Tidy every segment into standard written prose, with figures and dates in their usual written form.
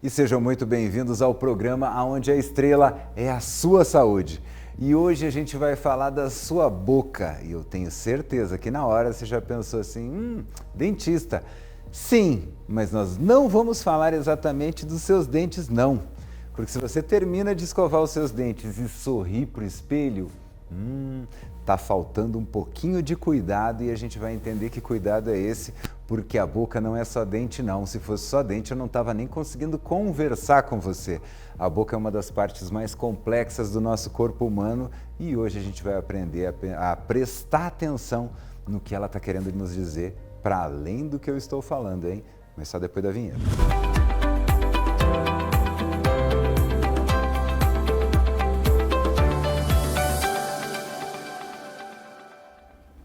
E sejam muito bem-vindos ao programa onde a estrela é a sua saúde. E hoje a gente vai falar da sua boca. E eu tenho certeza que na hora você já pensou assim, dentista. Sim, mas nós não vamos falar exatamente dos seus dentes, não. Porque se você termina de escovar os seus dentes e sorrir para o espelho, tá faltando um pouquinho de cuidado e a gente vai entender que cuidado é esse, porque a boca não é só dente não. Se fosse só dente eu não estava nem conseguindo conversar com você. A boca é uma das partes mais complexas do nosso corpo humano e hoje a gente vai aprender a prestar atenção no que ela está querendo nos dizer, para além do que eu estou falando, hein? Mas só depois da vinheta.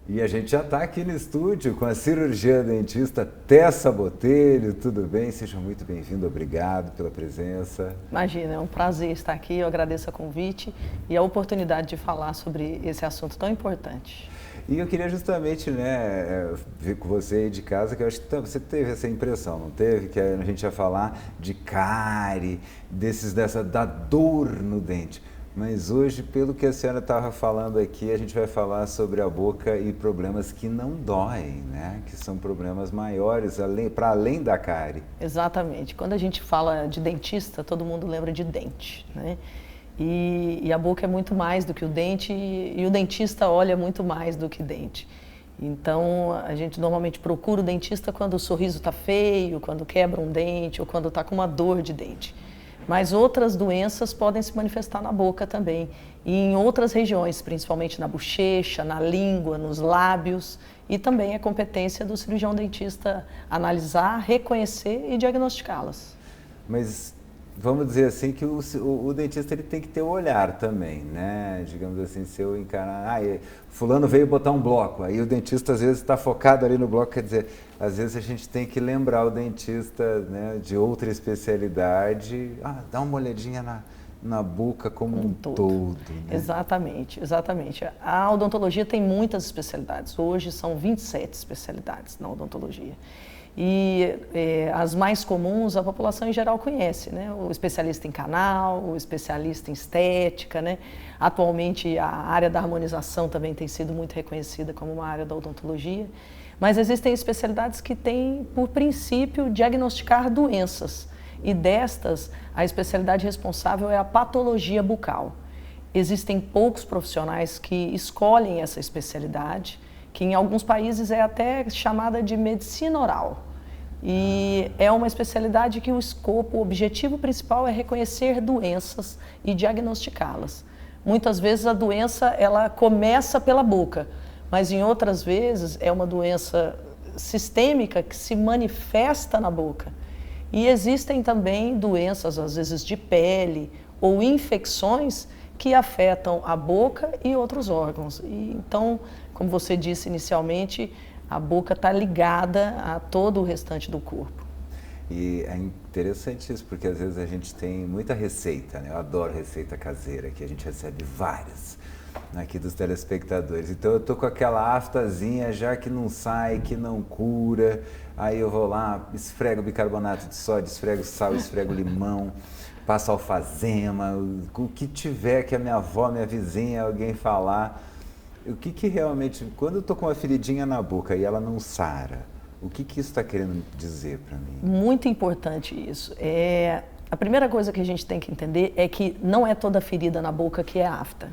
E a gente já está aqui no estúdio com a cirurgiã dentista Tessa Botelho. Tudo bem? Seja muito bem-vindo, obrigado pela presença. Imagina, é um prazer estar aqui, eu agradeço o convite e a oportunidade de falar sobre esse assunto tão importante. E eu queria justamente, ver com você aí de casa, que eu acho que você teve essa impressão, não teve? Que a gente ia falar de cárie, da dor no dente. Mas hoje, pelo que a senhora estava falando aqui, a gente vai falar sobre a boca e problemas que não doem, né? Que são problemas maiores, para além da cárie. Exatamente. Quando a gente fala de dentista, todo mundo lembra de dente, né? E a boca é muito mais do que o dente e o dentista olha muito mais do que dente. Então, a gente normalmente procura o dentista quando o sorriso está feio, quando quebra um dente ou quando está com uma dor de dente. Mas outras doenças podem se manifestar na boca também e em outras regiões, principalmente na bochecha, na língua, nos lábios. E também é competência do cirurgião dentista analisar, reconhecer e diagnosticá-las. Mas vamos dizer assim que o dentista ele tem que ter o olhar também, né? Digamos assim, se eu encarar, fulano veio botar um bloco, aí o dentista às vezes está focado ali no bloco, quer dizer, às vezes a gente tem que lembrar o dentista, né, de outra especialidade, dá uma olhadinha na boca como um todo, né? Exatamente, exatamente. A odontologia tem muitas especialidades, hoje são 27 especialidades na odontologia. E as mais comuns a população em geral conhece, né? O especialista em canal, o especialista em estética, né? Atualmente a área da harmonização também tem sido muito reconhecida como uma área da odontologia, mas existem especialidades que têm por princípio diagnosticar doenças e destas a especialidade responsável é a patologia bucal. Existem poucos profissionais que escolhem essa especialidade, que em alguns países é até chamada de medicina oral. E é uma especialidade que o escopo, o objetivo principal é reconhecer doenças e diagnosticá-las. Muitas vezes a doença ela começa pela boca, mas em outras vezes é uma doença sistêmica que se manifesta na boca. E existem também doenças, às vezes de pele ou infecções que afetam a boca e outros órgãos. E, então, como você disse inicialmente, a boca está ligada a todo o restante do corpo. E é interessante isso, porque às vezes a gente tem muita receita, né? Eu adoro receita caseira, que a gente recebe várias aqui dos telespectadores. Então eu tô com aquela aftazinha já que não sai, que não cura, aí eu vou lá, esfrego bicarbonato de sódio, esfrego sal, esfrego limão, passo alfazema, o que tiver que a minha avó, minha vizinha, alguém falar. O que realmente, quando eu tô com uma feridinha na boca e ela não sara, o que isso está querendo dizer para mim? Muito importante isso. A primeira coisa que a gente tem que entender é que não é toda ferida na boca que é afta.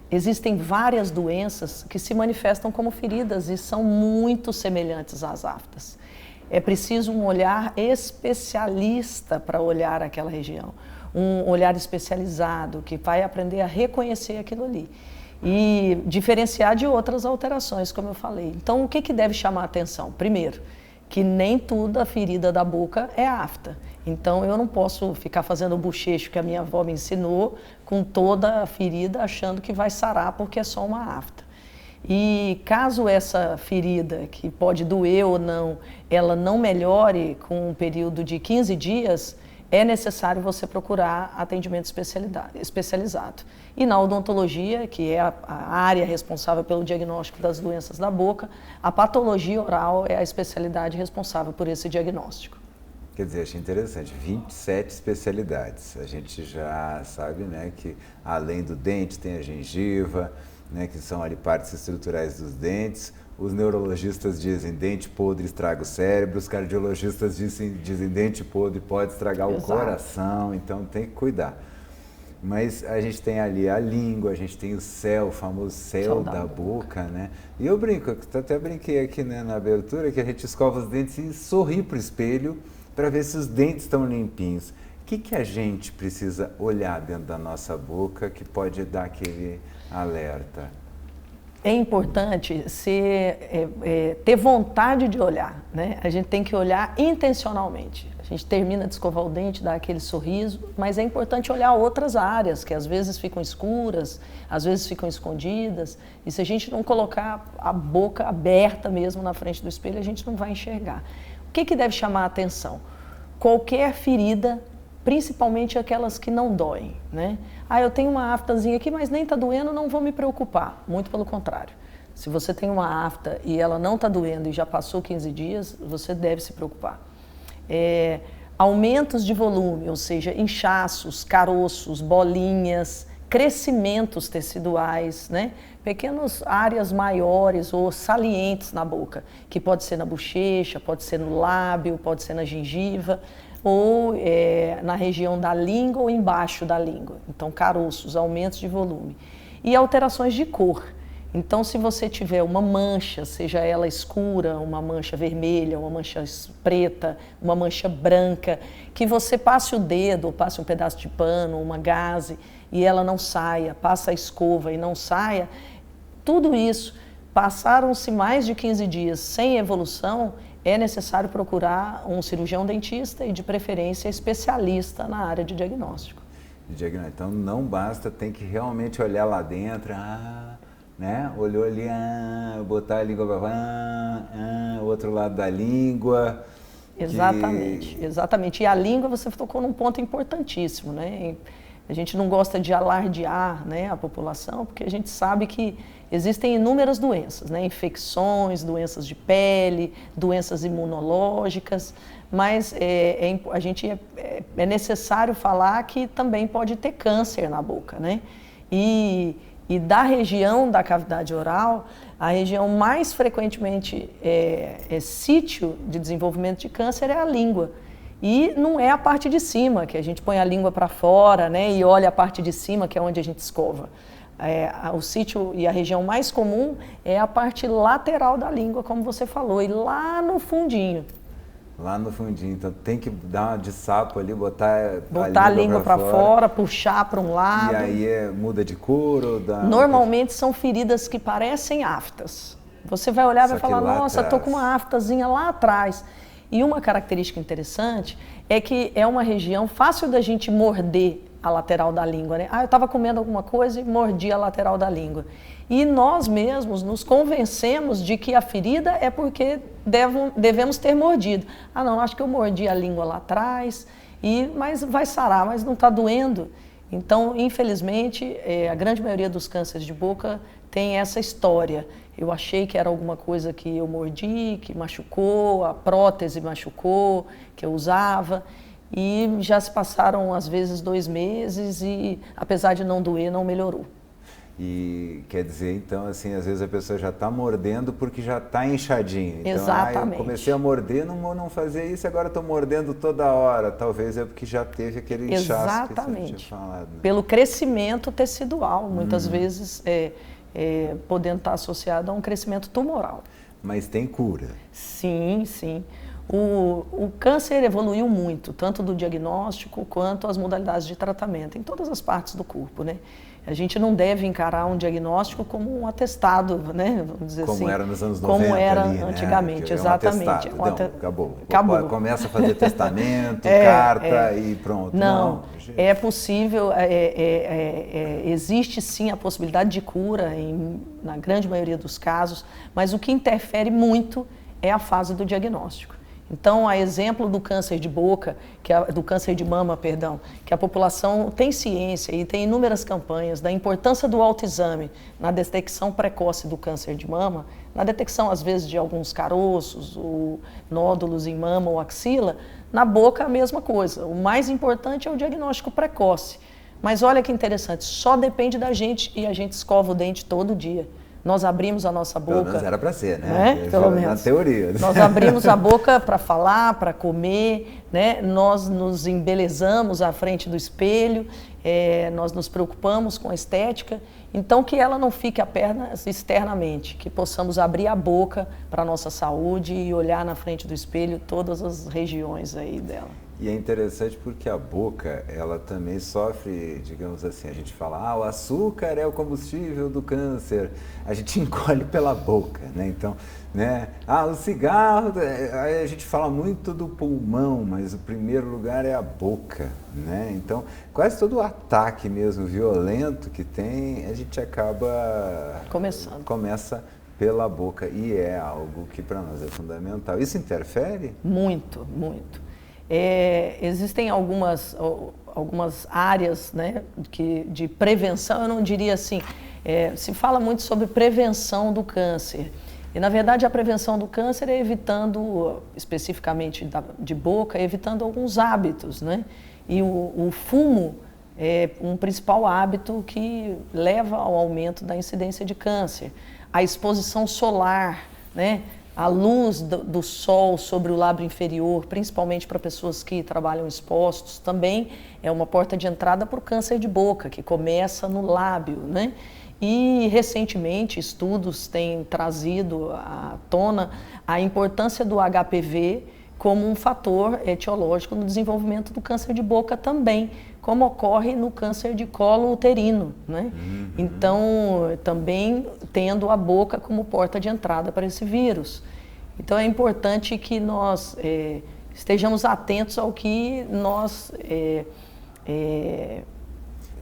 Existem várias doenças que se manifestam como feridas e são muito semelhantes às aftas. É preciso um olhar especialista para olhar aquela região, um olhar especializado que vai aprender a reconhecer aquilo ali e diferenciar de outras alterações, como eu falei. Então, o que deve chamar a atenção? Primeiro, que nem toda ferida da boca é afta. Então, eu não posso ficar fazendo o bochecho que a minha avó me ensinou com toda a ferida achando que vai sarar porque é só uma afta. E caso essa ferida, que pode doer ou não, ela não melhore com um período de 15 dias, é necessário você procurar atendimento especializado. E na odontologia, que é a área responsável pelo diagnóstico das doenças da boca, a patologia oral é a especialidade responsável por esse diagnóstico. Quer dizer, achei interessante, 27 especialidades. A gente já sabe, né, que além do dente tem a gengiva, né, que são ali partes estruturais dos dentes. Os neurologistas dizem dente podre estraga o cérebro, os cardiologistas dizem dente podre pode estragar o coração, então tem que cuidar. Mas a gente tem ali a língua, a gente tem o céu, o famoso céu da boca, né? E eu brinco, até brinquei aqui, né, na abertura, que a gente escova os dentes e sorri para o espelho para ver se os dentes estão limpinhos. O que a gente precisa olhar dentro da nossa boca que pode dar aquele alerta? É importante ter vontade de olhar, né? A gente tem que olhar intencionalmente. A gente termina de escovar o dente, dá aquele sorriso, mas é importante olhar outras áreas que às vezes ficam escuras, às vezes ficam escondidas. E se a gente não colocar a boca aberta mesmo na frente do espelho, a gente não vai enxergar. O que deve chamar a atenção? Qualquer ferida, principalmente aquelas que não doem, né? Eu tenho uma aftazinha aqui, mas nem está doendo, não vou me preocupar. Muito pelo contrário. Se você tem uma afta e ela não está doendo e já passou 15 dias, você deve se preocupar. Aumentos de volume, ou seja, inchaços, caroços, bolinhas, crescimentos teciduais, né? Pequenas áreas maiores ou salientes na boca, que pode ser na bochecha, pode ser no lábio, pode ser na gengiva, ou na região da língua ou embaixo da língua. Então, caroços, aumentos de volume. E alterações de cor. Então, se você tiver uma mancha, seja ela escura, uma mancha vermelha, uma mancha preta, uma mancha branca, que você passe o dedo, ou passe um pedaço de pano, uma gaze, e ela não saia, passa a escova e não saia, tudo isso, passaram-se mais de 15 dias sem evolução, é necessário procurar um cirurgião dentista e, de preferência, especialista na área de diagnóstico. Então, não basta, tem que realmente olhar lá dentro, né? Olhou ali, botar a língua para outro lado da língua. Exatamente, exatamente. E a língua, você tocou num ponto importantíssimo, né? A gente não gosta de alardear, né, a população, porque a gente sabe que existem inúmeras doenças, né? Infecções, doenças de pele, doenças imunológicas, mas é necessário falar que também pode ter câncer na boca, né? E da região da cavidade oral, a região mais frequentemente sítio de desenvolvimento de câncer é a língua. E não é a parte de cima, que a gente põe a língua para fora, né, e olha a parte de cima, que é onde a gente escova. O sítio e a região mais comum é a parte lateral da língua, como você falou, e lá no fundinho. Lá no fundinho, então tem que dar uma de sapo ali, botar a língua para fora, puxar para um lado. E aí muda de cor ou dá... Normalmente são feridas que parecem aftas. Você vai olhar e vai falar, nossa, estou com uma aftazinha lá atrás. E uma característica interessante é que é uma região fácil da gente morder a lateral da língua, né? Eu estava comendo alguma coisa e mordi a lateral da língua. E nós mesmos nos convencemos de que a ferida é porque devemos ter mordido. Não, acho que eu mordi a língua lá atrás, mas vai sarar, mas não está doendo. Então, infelizmente, a grande maioria dos cânceres de boca tem essa história. Eu achei que era alguma coisa que eu mordi, que machucou, a prótese machucou, que eu usava. E já se passaram, às vezes, 2 meses e, apesar de não doer, não melhorou. E quer dizer, então, assim, às vezes a pessoa já está mordendo porque já está inchadinho. Então, exatamente. Eu comecei a morder, não fazia isso, agora estou mordendo toda hora. Talvez é porque já teve aquele inchaço que você tinha falado. Né? Pelo crescimento tecidual, muitas vezes podendo estar associado a um crescimento tumoral. Mas tem cura? Sim, sim. O câncer evoluiu muito, tanto do diagnóstico quanto as modalidades de tratamento, em todas as partes do corpo, né? A gente não deve encarar um diagnóstico como um atestado, né? Vamos dizer como assim. era nos anos 90 como era ali, antigamente, né? exatamente. Não, acabou. Começa a fazer testamento, carta e pronto. Não, é possível, existe sim a possibilidade de cura na grande maioria dos casos, mas o que interfere muito é a fase do diagnóstico. Então, a exemplo do câncer de boca, do câncer de mama, perdão, que a população tem ciência e tem inúmeras campanhas da importância do autoexame na detecção precoce do câncer de mama, na detecção, às vezes, de alguns caroços ou nódulos em mama ou axila, Na boca, a mesma coisa. O mais importante é o diagnóstico precoce. Mas olha que interessante, só depende da gente e a gente escova o dente todo dia. Nós abrimos a nossa boca. Pelo menos era para ser, né? Pelo menos. Na teoria. Nós abrimos a boca para falar, para comer, né? Nós nos embelezamos à frente do espelho, nós nos preocupamos com a estética. Então, que ela não fique apenas externamente, que possamos abrir a boca para a nossa saúde e olhar na frente do espelho todas as regiões aí dela. E é interessante porque a boca, ela também sofre, digamos assim, a gente fala, o açúcar é o combustível do câncer, a gente engole pela boca, né? Então, né? O cigarro, a gente fala muito do pulmão, mas o primeiro lugar é a boca, né? Então, quase todo o ataque mesmo violento que tem, a gente acaba... Começa pela boca e é algo que para nós é fundamental. Isso interfere? Muito, muito. Existem algumas áreas, né, de prevenção, eu não diria assim, se fala muito sobre prevenção do câncer. E, na verdade, a prevenção do câncer é evitando, especificamente de boca, evitando alguns hábitos, né? E o fumo é um principal hábito que leva ao aumento da incidência de câncer. A exposição solar, né? A luz do sol sobre o lábio inferior, principalmente para pessoas que trabalham expostos, também é uma porta de entrada para o câncer de boca, que começa no lábio, né? E, recentemente, estudos têm trazido à tona a importância do HPV como um fator etiológico no desenvolvimento do câncer de boca também, como ocorre no câncer de colo uterino, né? Então, também tendo a boca como porta de entrada para esse vírus. Então, é importante que nós estejamos atentos ao que nós...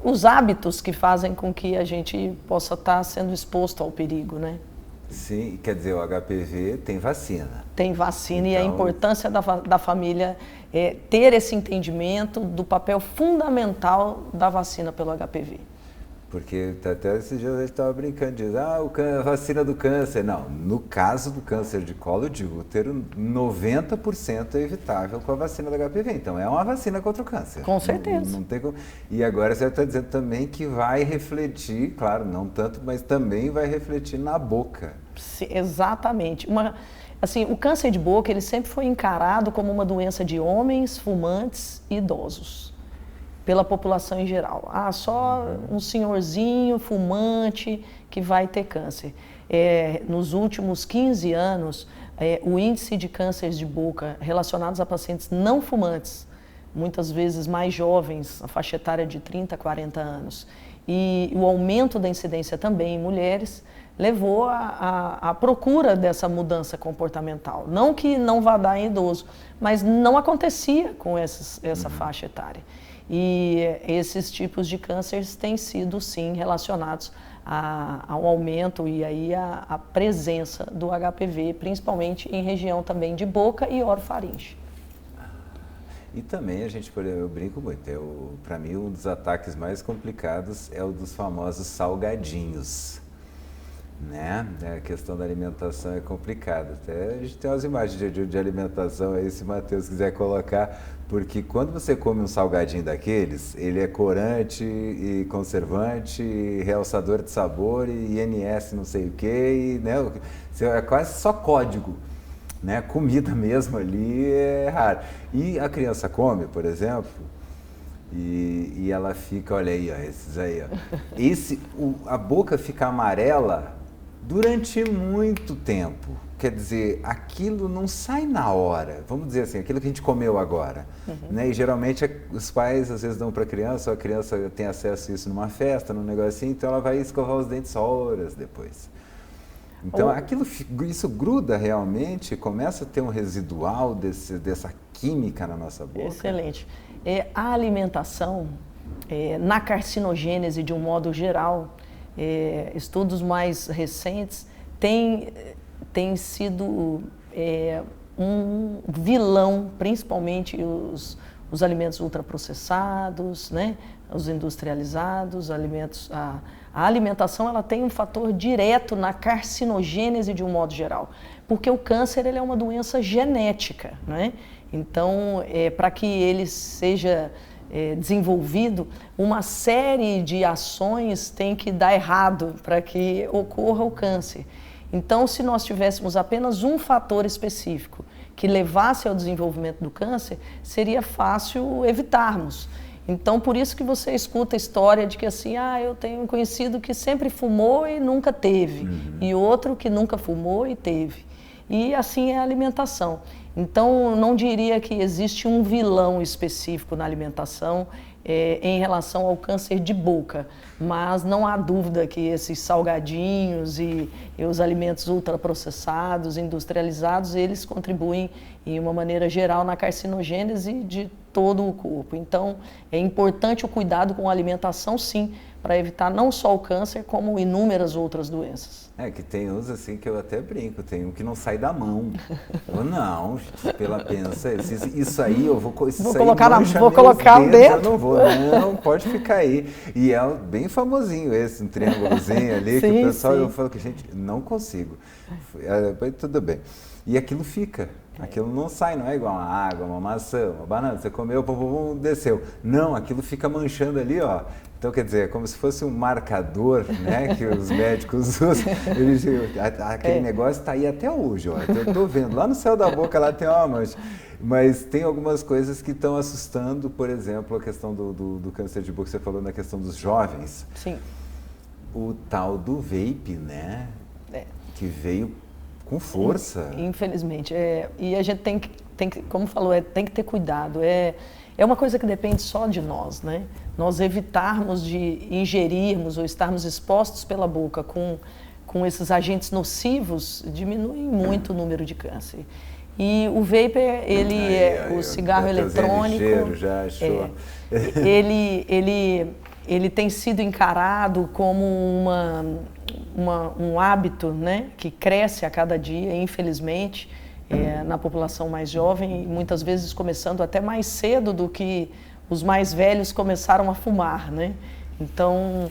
os hábitos que fazem com que a gente possa estar sendo exposto ao perigo, né? Sim, quer dizer, o HPV tem vacina. Tem vacina, então... e a importância da família ter esse entendimento do papel fundamental da vacina pelo HPV. Porque até esses dias a gente estava brincando, diz, a vacina do câncer. Não, no caso do câncer de colo de útero, 90% é evitável com a vacina do HPV. Então, é uma vacina contra o câncer. Com certeza. Não tem como... E agora você está dizendo também que vai refletir, claro, não tanto, mas também vai refletir na boca. Sim, exatamente. Assim, o câncer de boca, ele sempre foi encarado como uma doença de homens, fumantes e idosos, pela população em geral. Só um senhorzinho fumante que vai ter câncer. Nos últimos 15 anos, o índice de cânceres de boca relacionados a pacientes não fumantes, muitas vezes mais jovens, a faixa etária de 30 a 40 anos, e o aumento da incidência também em mulheres, levou à procura dessa mudança comportamental. Não que não vá dar em idoso, mas não acontecia com essa faixa etária. E esses tipos de cânceres têm sido, sim, relacionados ao aumento e aí à presença do HPV, principalmente em região também de boca e orofaringe. E também eu brinco muito, para mim um dos ataques mais complicados é o dos famosos salgadinhos. Né? A questão da alimentação é complicada. Até a gente tem umas imagens de alimentação aí, se o Matheus quiser colocar, porque quando você come um salgadinho daqueles, ele é corante e conservante, e realçador de sabor e INS não sei o que, né? É quase só código, né? Comida mesmo ali é raro. E a criança come, por exemplo, e ela fica, olha aí, ó, esses aí, ó. A boca fica amarela durante muito tempo. Quer dizer, aquilo não sai na hora, vamos dizer assim, aquilo que a gente comeu agora. Né? E geralmente os pais às vezes dão para a criança, ou a criança tem acesso a isso numa festa, num negocinho, então ela vai escovar os dentes horas depois. Então isso gruda realmente, começa a ter um residual dessa química na nossa boca. Excelente. A alimentação, na carcinogênese de um modo geral, estudos mais recentes têm sido um vilão, principalmente os alimentos ultraprocessados, né? Os industrializados, a alimentação ela tem um fator direto na carcinogênese de um modo geral, porque o câncer ele é uma doença genética, né? Então, para que ele seja desenvolvido, uma série de ações tem que dar errado para que ocorra o câncer. Então, se nós tivéssemos apenas um fator específico que levasse ao desenvolvimento do câncer, seria fácil evitarmos. Então, por isso que você escuta a história de que assim, eu tenho um conhecido que sempre fumou e nunca teve, e outro que nunca fumou e teve. E assim é a alimentação. Então, não diria que existe um vilão específico na alimentação em relação ao câncer de boca, mas não há dúvida que esses salgadinhos e os alimentos ultraprocessados, industrializados, eles contribuem de uma maneira geral na carcinogênese de todo o corpo. Então, é importante o cuidado com a alimentação, sim, para evitar não só o câncer, como inúmeras outras doenças. Que tem uns assim que eu até brinco, tem um que não sai da mão. Eu não, pela pensa, isso aí eu vou colocar dentro. Eu não vou, não, pode ficar aí. E é bem famosinho esse, um triângulozinho ali, sim, que o pessoal, eu falo que, gente, não consigo. Tudo bem. E aquilo fica. Aquilo não sai, não é igual uma água, uma maçã, uma banana, você comeu, desceu. Não, aquilo fica manchando ali, ó. Então, quer dizer, é como se fosse um marcador, né, que os médicos usam. Aquele negócio está aí até hoje, ó. Eu estou vendo, lá no céu da boca lá tem uma mancha. Mas tem algumas coisas que estão assustando, por exemplo, a questão do câncer de boca, você falou na questão dos jovens. Sim. O tal do vape, né, que veio com força. Infelizmente. E a gente tem que, como falou, tem que ter cuidado. É uma coisa que depende só de nós, né? Nós evitarmos de ingerirmos ou estarmos expostos pela boca com esses agentes nocivos diminui muito o número de câncer. E o vapor, o cigarro eletrônico, já achou. Ele tem sido encarado como um hábito, né, que cresce a cada dia, infelizmente, na população mais jovem, e muitas vezes começando até mais cedo do que os mais velhos começaram a fumar, né? Então,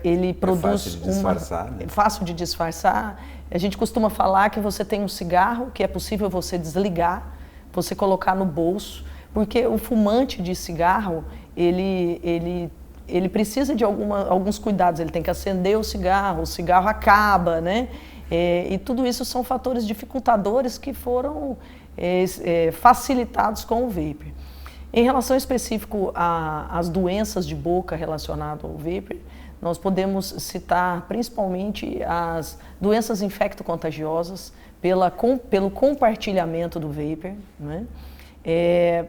ele produz... fácil de disfarçar, né? É fácil de disfarçar. A gente costuma falar que você tem um cigarro que é possível você desligar, você colocar no bolso, porque o fumante de cigarro, ele precisa de alguns cuidados, ele tem que acender o cigarro acaba, né? E tudo isso são fatores dificultadores que foram facilitados com o vapor. Em relação específico às doenças de boca relacionadas ao vapor, nós podemos citar principalmente as doenças infecto-contagiosas pelo compartilhamento do vapor, né?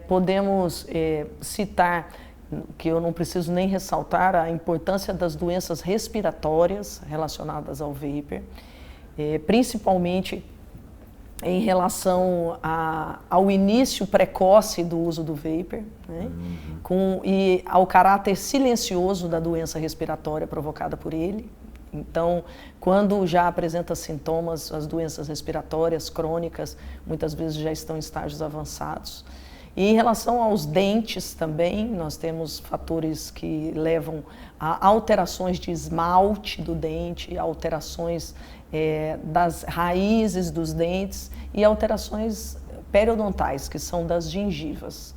Podemos citar, que eu não preciso nem ressaltar, a importância das doenças respiratórias relacionadas ao vapor, principalmente em relação ao início precoce do uso do vapor, né? E ao caráter silencioso da doença respiratória provocada por ele. Então, quando já apresenta sintomas, as doenças respiratórias crônicas muitas vezes já estão em estágios avançados. E em relação aos dentes também, nós temos fatores que levam a alterações de esmalte do dente, alterações das raízes dos dentes e alterações periodontais, que são das gengivas.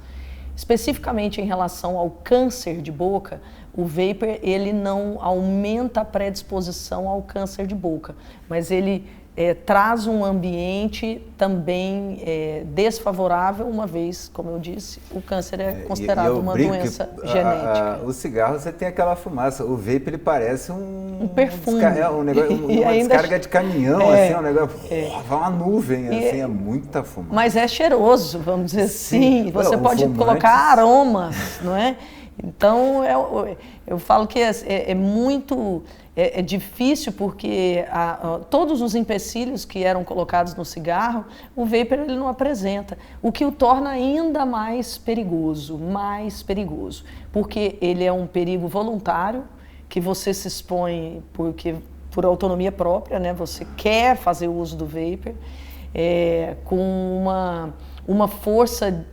Especificamente em relação ao câncer de boca, o vapor ele não aumenta a predisposição ao câncer de boca, mas ele traz um ambiente também desfavorável, uma vez, como eu disse, o câncer é considerado uma doença genética. O cigarro, você tem aquela fumaça, o vape ele parece um perfume. Uma descarga de caminhão, assim, um negócio, uma nuvem, assim, é muita fumaça. Mas é cheiroso, vamos dizer assim, você pode colocar aromas, não é? Então, eu falo que é muito... É difícil porque todos os empecilhos que eram colocados no cigarro, o vapor ele não apresenta, o que o torna ainda mais perigoso, porque ele é um perigo voluntário, que você se expõe por autonomia própria, né? Você quer fazer o uso do vapor, com uma força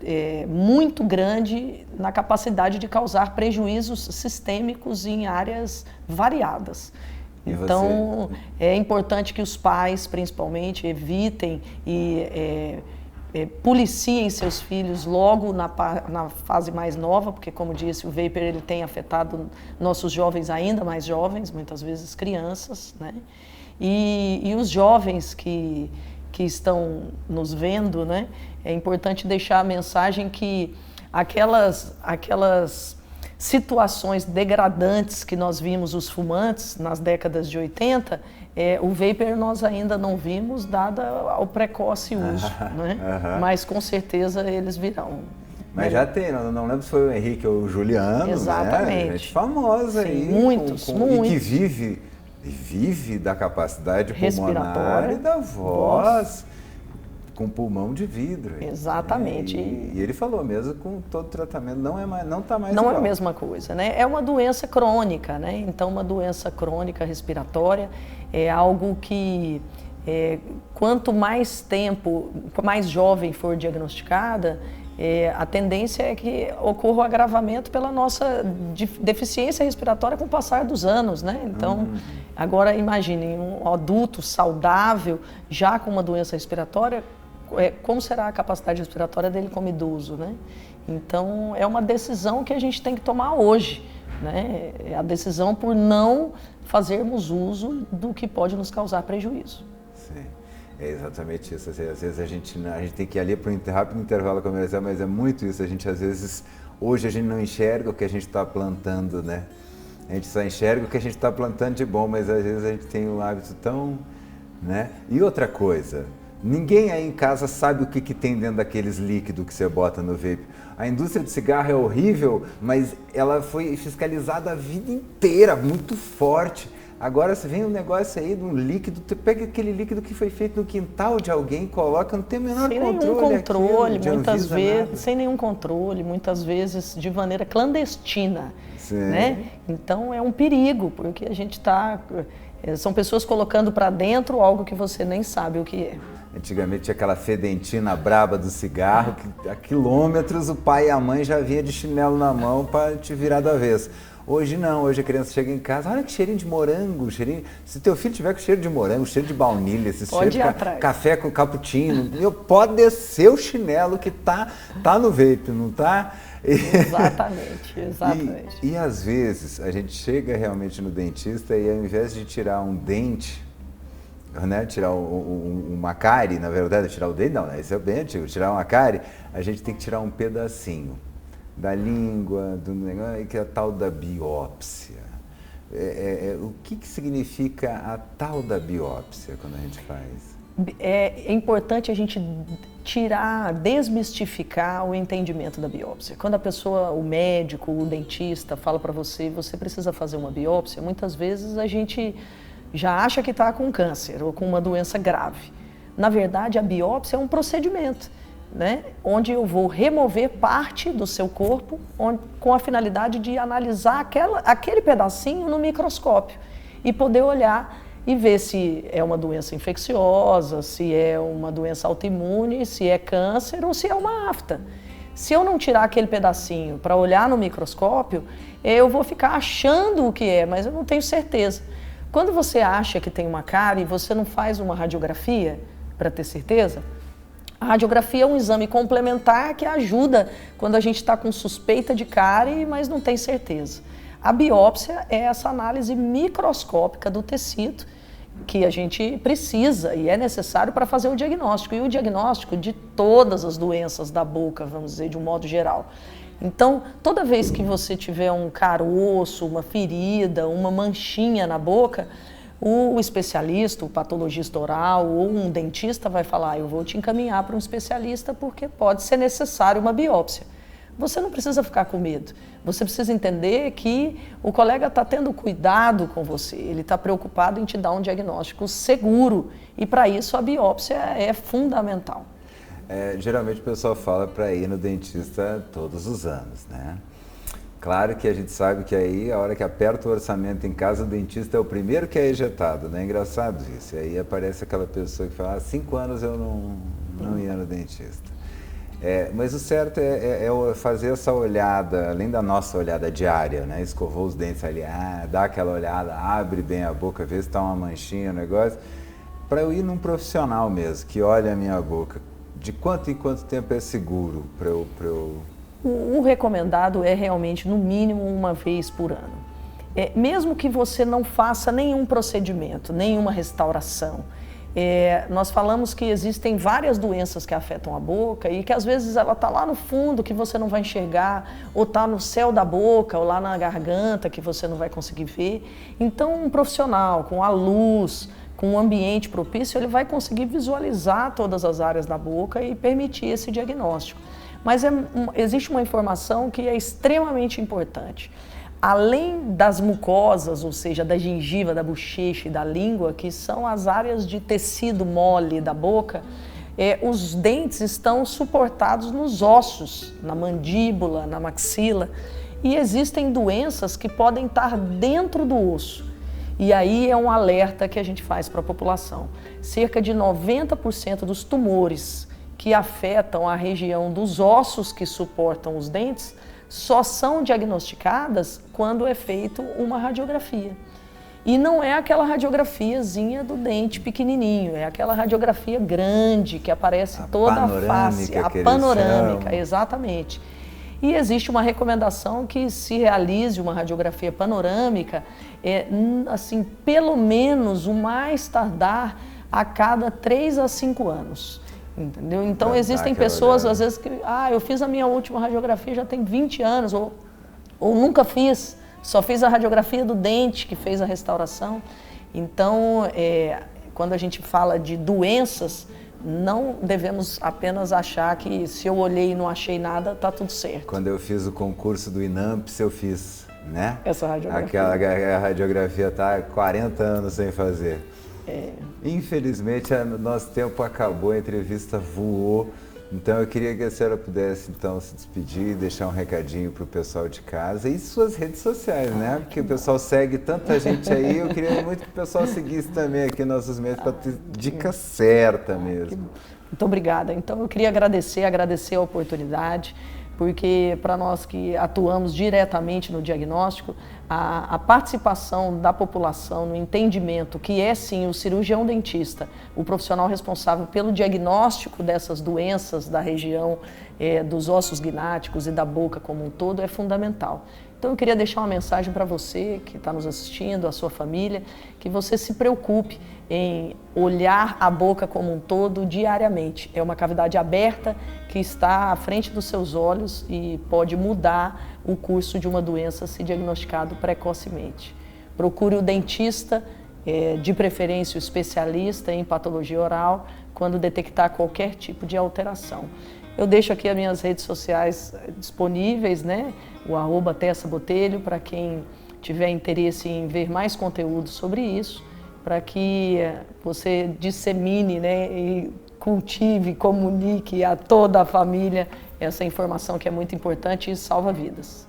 muito grande na capacidade de causar prejuízos sistêmicos em áreas variadas. Então, é importante que os pais, principalmente, evitem policiem seus filhos logo na fase mais nova, porque, como disse, o vapor ele tem afetado nossos jovens ainda mais jovens, muitas vezes crianças, né? E os jovens que estão nos vendo, né? É importante deixar a mensagem que aquelas situações degradantes que nós vimos os fumantes nas décadas de 80, o vapor nós ainda não vimos, dada ao precoce uso, né? Mas com certeza eles virão. Mas já tem, não lembro se foi o Henrique ou o Juliano, exatamente. Né? Gente famosa. Sim, aí. Muitos. E que vive da capacidade pulmonar e da voz. Com pulmão de vidro. Exatamente. E ele falou mesmo, com todo o tratamento, não está mais Não igual. é a mesma coisa, né? É uma doença crônica, né? Então, uma doença crônica respiratória é algo que, quanto mais tempo, mais jovem for diagnosticada, a tendência é que ocorra o agravamento pela nossa deficiência respiratória com o passar dos anos, né? Então, agora imaginem, um adulto saudável, já com uma doença respiratória, como será a capacidade respiratória dele como idoso, né? Então, é uma decisão que a gente tem que tomar hoje, né? É a decisão por não fazermos uso do que pode nos causar prejuízo. Sim, é exatamente isso. Às vezes a gente tem que ir ali para um rápido intervalo comercial, mas é muito isso. Hoje a gente não enxerga o que a gente está plantando, né? A gente só enxerga o que a gente está plantando de bom, mas às vezes a gente tem um hábito tão, né? E outra coisa, ninguém aí em casa sabe o que tem dentro daqueles líquidos que você bota no vape. A indústria de cigarro é horrível, mas ela foi fiscalizada a vida inteira, muito forte. Agora você vem um negócio aí de um líquido, você pega aquele líquido que foi feito no quintal de alguém, coloca, não tem o menor controle. Sem nenhum controle, muitas vezes, sem nenhum controle, muitas vezes de maneira clandestina. Sim. Né? Então é um perigo, porque a gente são pessoas colocando para dentro algo que você nem sabe o que é. Antigamente tinha aquela fedentina braba do cigarro, que há quilômetros o pai e a mãe já vinha de chinelo na mão para te virar do avesso. Hoje não, hoje a criança chega em casa, olha que cheirinho de morango, se teu filho tiver com cheiro de morango, cheiro de baunilha, esse cheiro de café com cappuccino, pode descer o chinelo que tá no vape, não tá? Exatamente, exatamente. E às vezes a gente chega realmente no dentista e ao invés de tirar um dente, né, tirar uma cárie, na verdade, tirar o dente, não, né, esse é bem antigo, tirar uma cárie, a gente tem que tirar um pedacinho da língua, do negócio, que é a tal da biópsia. O que significa a tal da biópsia quando a gente faz? É importante a gente desmistificar o entendimento da biópsia. Quando a pessoa, o médico, o dentista fala para você precisa fazer uma biópsia, muitas vezes a gente já acha que está com câncer ou com uma doença grave. Na verdade, a biópsia é um procedimento, né, onde eu vou remover parte do seu corpo com a finalidade de analisar aquele pedacinho no microscópio e poder olhar e ver se é uma doença infecciosa, se é uma doença autoimune, se é câncer ou se é uma afta. Se eu não tirar aquele pedacinho para olhar no microscópio, eu vou ficar achando o que é, mas eu não tenho certeza. Quando você acha que tem uma cárie e você não faz uma radiografia para ter certeza, a radiografia é um exame complementar que ajuda quando a gente está com suspeita de cárie, mas não tem certeza. A biópsia é essa análise microscópica do tecido que a gente precisa e é necessário para fazer o diagnóstico. E o diagnóstico de todas as doenças da boca, vamos dizer, de um modo geral. Então, toda vez que você tiver um caroço, uma ferida, uma manchinha na boca, o especialista, o patologista oral ou um dentista vai falar, eu vou te encaminhar para um especialista porque pode ser necessário uma biópsia. Você não precisa ficar com medo, você precisa entender que o colega está tendo cuidado com você, ele está preocupado em te dar um diagnóstico seguro e para isso a biópsia é fundamental. Geralmente o pessoal fala para ir no dentista todos os anos, né? Claro que a gente sabe que aí, a hora que aperta o orçamento em casa, o dentista é o primeiro que é ejetado, né? Engraçado isso. E aí aparece aquela pessoa que fala, há 5 anos eu não ia no dentista. Mas o certo é fazer essa olhada, além da nossa olhada diária, né? Escovou os dentes ali, dá aquela olhada, abre bem a boca, vê se está uma manchinha, um negócio, para eu ir num profissional mesmo, que olha a minha boca De quanto em quanto tempo é seguro para eu... O recomendado é realmente no mínimo uma vez por ano. Mesmo que você não faça nenhum procedimento, nenhuma restauração, nós falamos que existem várias doenças que afetam a boca e que às vezes ela está lá no fundo que você não vai enxergar, ou está no céu da boca, ou lá na garganta que você não vai conseguir ver. Então um profissional com a luz, com um ambiente propício, ele vai conseguir visualizar todas as áreas da boca e permitir esse diagnóstico. Mas existe uma informação que é extremamente importante. Além das mucosas, ou seja, da gengiva, da bochecha e da língua, que são as áreas de tecido mole da boca, os dentes estão suportados nos ossos, na mandíbula, na maxila, e existem doenças que podem estar dentro do osso. E aí é um alerta que a gente faz para a população. Cerca de 90% dos tumores que afetam a região dos ossos que suportam os dentes só são diagnosticadas quando é feita uma radiografia. E não é aquela radiografiazinha do dente pequenininho, é aquela radiografia grande que aparece toda a face, a panorâmica, exatamente. E existe uma recomendação que se realize uma radiografia panorâmica, assim, pelo menos o mais tardar a cada 3 a 5 anos. Entendeu? Então existem pessoas às vezes que, eu fiz a minha última radiografia já tem 20 anos, ou nunca fiz, só fiz a radiografia do dente que fez a restauração. Então, quando a gente fala de doenças, não devemos apenas achar que se eu olhei e não achei nada, está tudo certo. Quando eu fiz o concurso do INAMPS, eu fiz, né? Essa radiografia. Aquela radiografia está há 40 anos sem fazer. Infelizmente, nosso tempo acabou, a entrevista voou. Então, eu queria que a senhora pudesse, então, se despedir, deixar um recadinho para o pessoal de casa e suas redes sociais, né? Porque o pessoal segue tanta gente aí, eu queria muito que o pessoal seguisse também aqui nossos meios para ter dica certa mesmo. Muito obrigada. Então, eu queria agradecer a oportunidade, porque para nós que atuamos diretamente no diagnóstico, a participação da população no entendimento que é sim o cirurgião dentista, o profissional responsável pelo diagnóstico dessas doenças da região dos ossos gnáticos e da boca como um todo é fundamental. Então eu queria deixar uma mensagem para você que está nos assistindo, a sua família, que você se preocupe em olhar a boca como um todo diariamente. É uma cavidade aberta que está à frente dos seus olhos e pode mudar o curso de uma doença se diagnosticado precocemente. Procure o dentista, de preferência o especialista em patologia oral, quando detectar qualquer tipo de alteração. Eu deixo aqui as minhas redes sociais disponíveis, né? O @TessaBotelho, para quem tiver interesse em ver mais conteúdo sobre isso, para que você dissemine, né, e cultive, comunique a toda a família essa informação que é muito importante e salva vidas.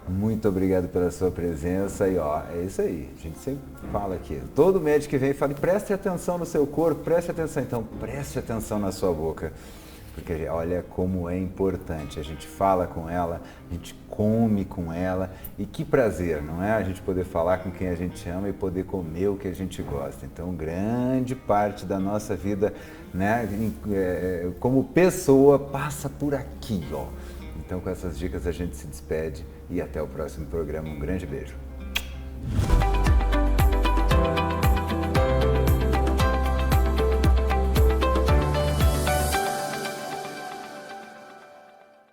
Muito obrigado pela sua presença e é isso aí, a gente sempre fala aqui, todo médico que vem fala, preste atenção no seu corpo, preste atenção, então preste atenção na sua boca. Porque olha como é importante, a gente fala com ela, a gente come com ela e que prazer, não é? A gente poder falar com quem a gente ama e poder comer o que a gente gosta. Então, grande parte da nossa vida, né, como pessoa, passa por aqui, Então, com essas dicas a gente se despede e até o próximo programa. Um grande beijo.